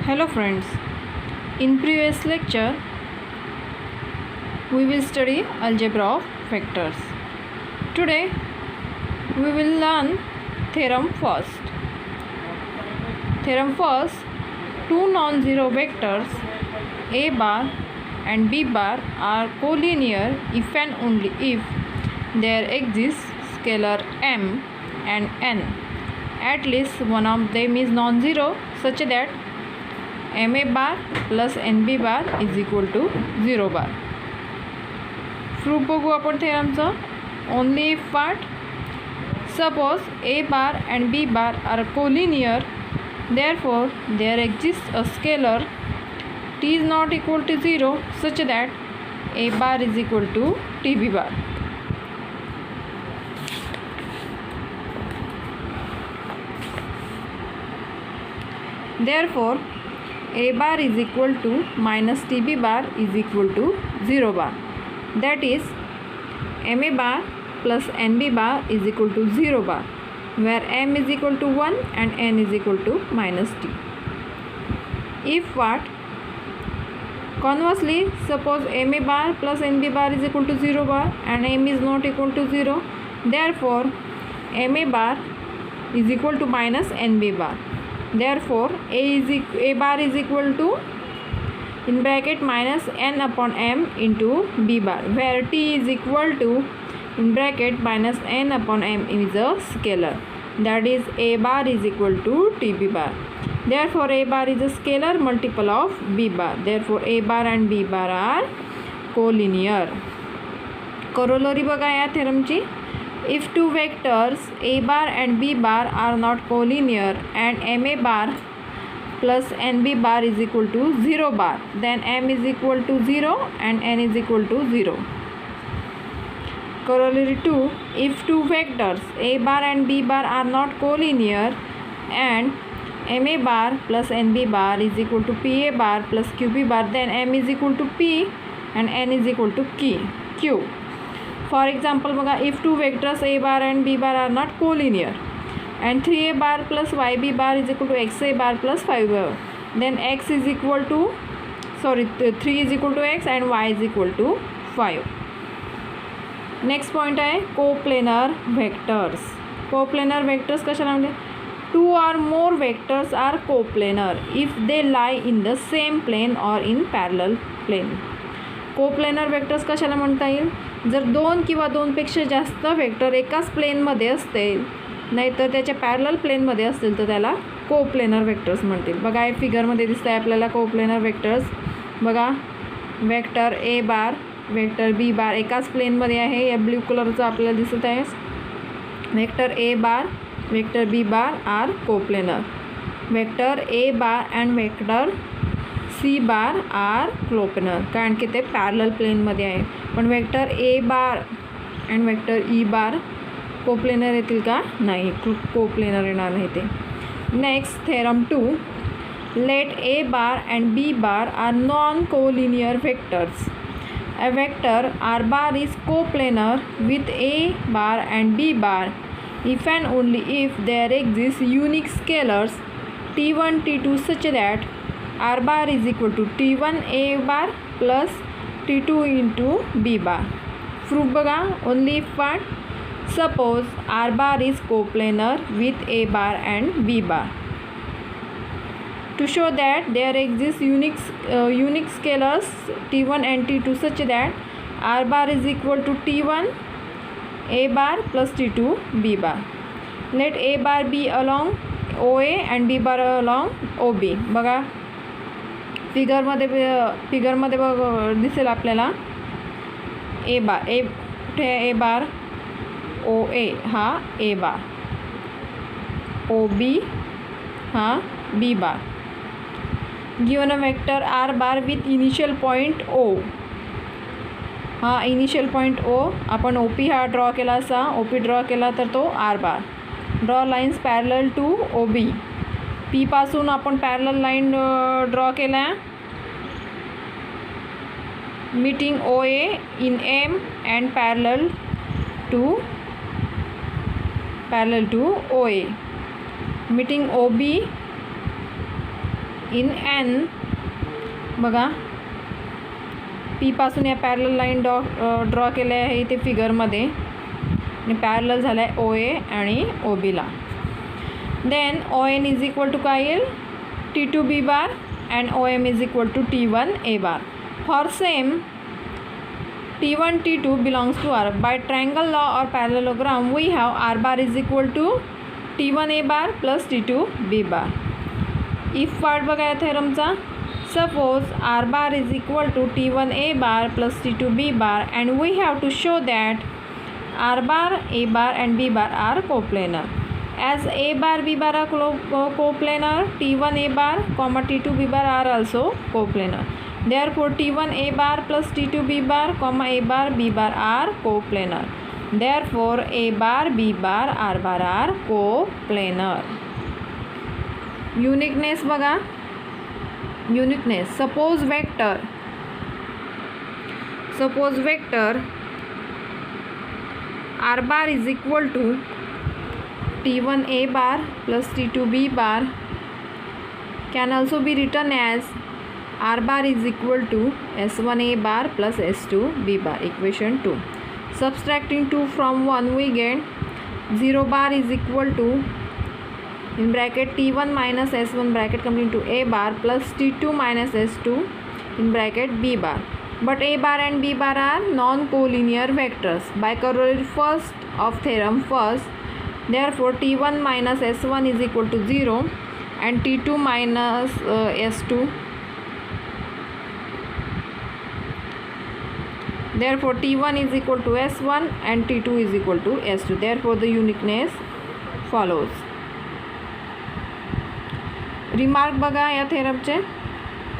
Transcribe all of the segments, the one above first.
Hello friends, in previous lecture we will study algebra of vectors. Today we will learn theorem first. Theorem first, two non-zero vectors a bar and b bar are collinear if and only if there exists scalar m and n. At least one of them is non-zero such that ma bar plus nb bar is equal to 0 bar. Proof बघू आपण थेरमचं. Only if part. Suppose a bar and b bar are collinear, therefore there exists a scalar t is not equal to 0 such that a bar is equal to tb bar. Therefore a bar is equal to minus tb bar is equal to 0 bar. That is ma bar plus nb bar is equal to 0 bar, where m is equal to 1 and n is equal to minus t. If what? Conversely, suppose ma bar plus nb bar is equal to 0 bar and m is not equal to 0, therefore ma bar is equal to minus nb bar. Therefore a bar is equal to in bracket minus n upon m into b bar, where t is equal to in bracket minus n upon m is a scalar, that is a bar is equal to tb bar. Therefore a bar is a scalar multiple of b bar. Therefore a bar and b bar are collinear. Corollary बघा या थेरमची. If two vectors a bar and b bar are not collinear and ma bar plus nb bar is equal to 0 bar, then m is equal to 0 and n is equal to 0. Corollary 2. If two vectors a bar and b bar are not collinear and ma bar plus nb bar is equal to pa bar plus qb bar, then m is equal to p and n is equal to q. For example, if two vectors a bar and b bar are not collinear and 3a bar plus yb bar is equal to xa bar plus 5a, then x is equal to 3 is equal to x and y is equal to 5. Next point आहे coplanar vectors. Coplanar vectors कशाला म्हणजे? Two or more vectors are coplanar if they lie in the same plane or in parallel plane. Coplanar vectors कशाला म्हणता येईल? जर दोन किंवा दोनपेक्षा जास्त वेक्टर एकाच प्लेनमध्ये असतील नाहीतर त्याच्या पॅरलल प्लेनमध्ये असतील तर त्याला कोप्लेनर वेक्टर्स म्हणतील. बघा हे फिगरमध्ये दिसत आहे आपल्याला कोप्लेनर वेक्टर्स. बघा vector A bar vector B bar एकाच प्लेनमध्ये आहे. या ब्ल्यू कलरचं आपल्याला दिसत आहे. Vector A bar vector B bar are coplanar. Vector A bar and vector C bar are coplanar, कारण की ते पॅरलल प्लेनमध्ये आहे. पण vector A bar and vector E bar coplanar येतील का? नाही, कोप्लेनर येणार नाही ते. Next theorem 2. Let A bar and B bar are non collinear vectors. A vector r bar is coplanar with a bar and b bar if and only if there exist unique scalars t1 t2 such that r bar is equal to t1 a bar plus t2 into b bar. Proof बघा. only if part. Suppose r bar is coplanar with a bar and b bar. To show that there exists unique scalars t1 and t2 such that r bar is equal to t1 a bar plus t2 b bar. Let a bar be along OA and b bar along OB. बघा फिगरमध्ये बघ दिसेल आपल्याला ए बार ए bar OA हा A bar, OB हा b bar. Given a vector R bar with initial point O. हा initial point ओ आपण O P हा draw केला असा. ओ पी ड्रॉ केला तर तो R bar. Draw lines parallel to O B. पीपासून आपण पॅरलल लाईन ड्रॉ केल्या meeting O A in M and parallel to O A. Meeting O B in N बघा पी पासून या पॅरलल लाईन ड्रॉ केल्या आहे इथे फिगरमध्ये आणि पॅरलल झाला आहे ओ ए आणि ओ बीला. Then O N is equal to काय येईल T2 B bar and OM is equal to T1 A bar. For same T1 T2 belongs to R. By triangle law or parallelogram we have R bar is equal to T1 A bar plus T2 B bar. If part बघा या थेरमचा, suppose R bar is equal to T1 A bar plus T2 B bar and we have to show that R bar, A bar and B bar are coplanar. As A bar B bar are coplanar, T1 A bar comma T2 B bar are also coplanar. Therefore T1 A bar plus T2 B bar comma A bar B bar are coplanar. Therefore A bar B bar R bar are coplanar. Uniqueness बघा, uniqueness. Suppose vector R bar is equal to T1 A bar plus T2 B bar can also be written as R bar is equal to S1 A bar plus S2 B bar. Equation 2. Subtracting 2 from 1 we get 0 bar is equal to in bracket T1 minus S1 bracket coming into A bar plus T2 minus S2 in bracket B bar. But A bar and B bar are non-collinear vectors. By corollary first of theorem first, therefore T1 minus S1 is equal to 0 and T2 minus S2. Therefore T1 is equal to S1 and T2 is equal to S2. Therefore the uniqueness follows. Remark बघा या थेरमचे,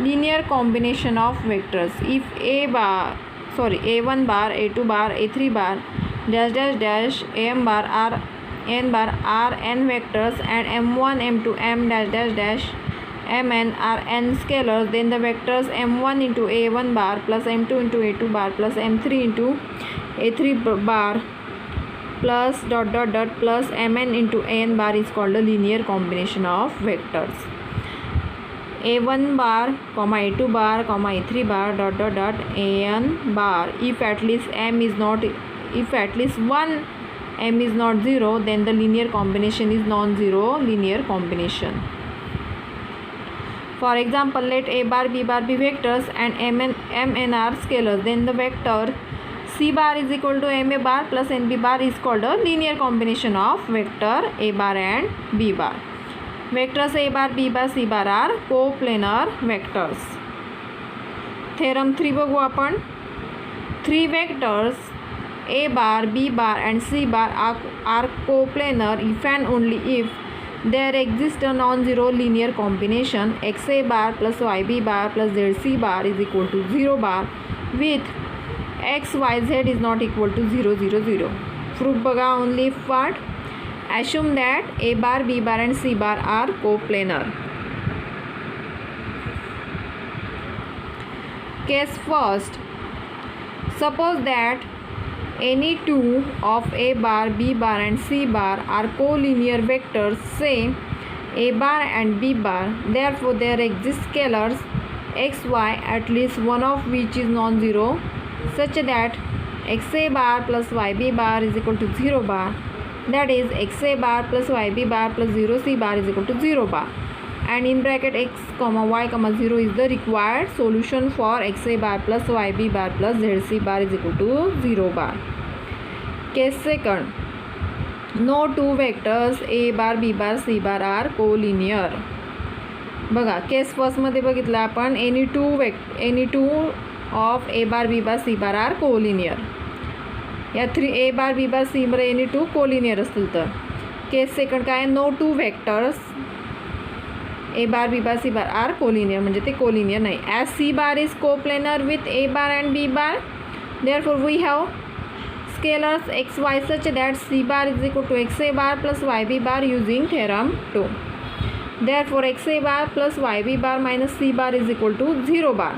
linear combination of vectors. If A1 bar, A2 bar, A3 bar, dash dash dash, AM bar are n bar are n vectors and m1 m2 m dash dash dash mn are n scalars, then the vectors m1 into a1 bar plus m2 into a2 bar plus m3 into a3 bar plus dot dot dot plus mn into an bar is called a linear combination of vectors. A1 bar comma a2 bar comma a3 bar dot dot dot an bar, if at least one m is not 0, then the linear combination is non-zero linear combination. For example, let A bar B bar be vectors and mn are scalars, then the vector C bar is equal to ma bar plus nb bar is called a linear combination of vector A bar and B bar. Vectors A bar B bar C bar are coplanar vectors. Theorem 3 बघू आपण. 3 vectors A bar, B bar and C bar are coplanar if and only if there exists a non-zero linear combination XA bar plus YB bar plus ZC bar is equal to 0 bar with XYZ is not equal to 0 0 0. Proof बघा only if part. Assume that A bar, B bar and C bar are coplanar. Case first. Suppose that any two of A bar, B bar and C bar are collinear vectors, say A bar and B bar. Therefore there exist scalars xy at least one of which is non-zero, such that xa bar plus yb bar is equal to 0 bar. That is xa bar plus yb bar plus 0c bar is equal to 0 bar. And in bracket x comma y comma 0 is the required solution for xa bar plus yb bar plus zc bar is equal to 0 bar. Case second. No two vectors A bar, B bar, C bar are collinear. बघा case फर्स्टमध्ये बघितलं आपण any two of A bar, B bar, C bar are collinear. या A bar, B bar, C bar any two collinear असतील तर. Case second काय no two vectors A bar, B bar, C bar are collinear म्हणजे ते collinear नाही. As C bar is coplanar with A bar and B bar, therefore we have scalars xy such that C bar is equal to xa bar plus yb bar using theorem 2. Therefore xa bar plus yb bar minus C bar is equal to 0 bar.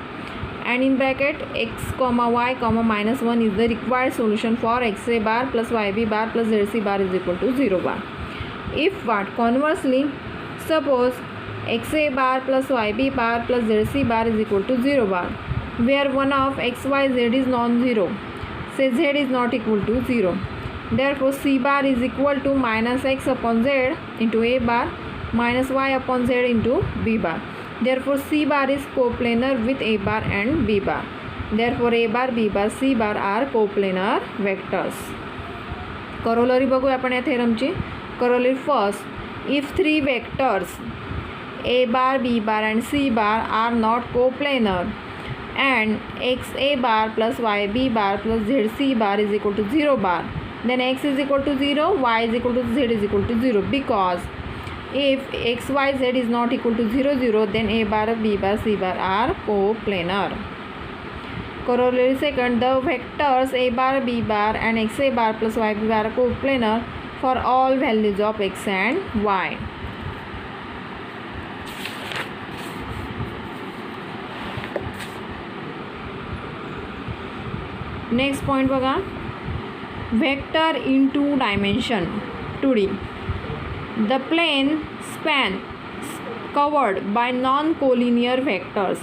And in bracket x comma y comma minus 1 is the required solution for xa bar plus yb bar plus zc bar is equal to 0 bar. If what? Conversely, suppose XA bar plus YB bar plus ZC bar is equal to 0 bar, where one of XYZ is non-zero, say Z is not equal to 0. Therefore, C bar is equal to minus X upon Z into A bar minus Y upon Z into B bar. Therefore, C bar is coplanar with A bar and B bar. Therefore, A bar, B bar, C bar are coplanar vectors. Corollary बघूया आपण या थेरमची. Corollary first, if three vectors A bar, B bar and C bar are not coplanar and XA bar plus YB bar plus ZC bar is equal to 0 bar, then X is equal to 0, Y is equal to Z is equal to 0, because if XYZ is not equal to 0, 0, then A bar, B bar, C bar are coplanar. Corollary second, the vectors A bar, B bar and XA bar plus YB bar are coplanar for all values of X and Y. Next point बघा, vector in two dimension 2D. The plane span covered by non-collinear vectors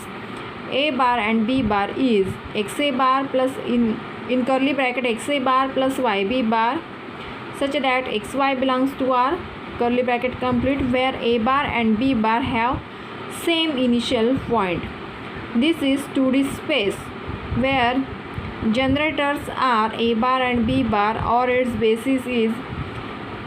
A bar and B bar is XA bar plus in curly bracket XA bar plus YB bar such that XY belongs to R curly bracket complete, where A bar and B bar have same initial point. This is 2D space where generators are A bar and B bar, or its basis is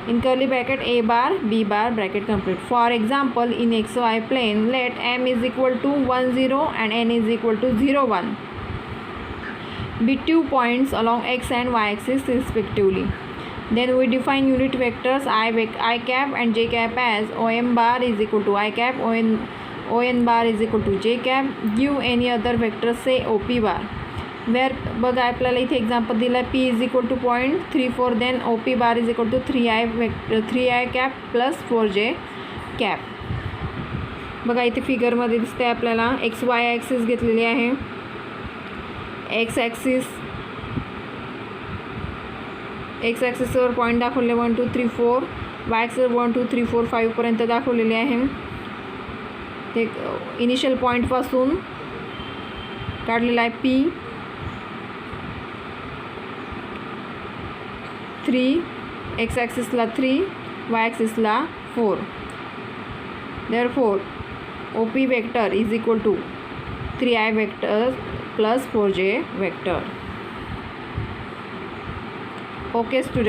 in curly bracket A bar, B bar bracket complete. For example, in XY plane, let M is equal to 1, 0 and N is equal to 0, 1 be 2 points along X and Y axis respectively. Then we define unit vectors I cap and J cap as OM bar is equal to I cap, ON bar is equal to J cap. Give any other vector, say OP bar, where बघा आपल्याला इथे example दिला P is equal to 0.34, then OP bar is equal to 3i cap plus 4j cap. बघा इथे फिगरमध्ये दिसते आपल्याला XY axis घेतलेली आहे. एक्स ॲक्सिसवर पॉईंट दाखवले 1 2 3 4, वाय ॲक्सिसवर 1 2 3 4 5 पर्यंत दाखवलेले आहे. ते इनिशियल पॉईंटपासून काढलेला आहे P 3, x ॲक्सिसला 3, Y ॲक्सिसला 4. Therefore, OP vector is equal to 3i vector plus 4j vector. Okay, student.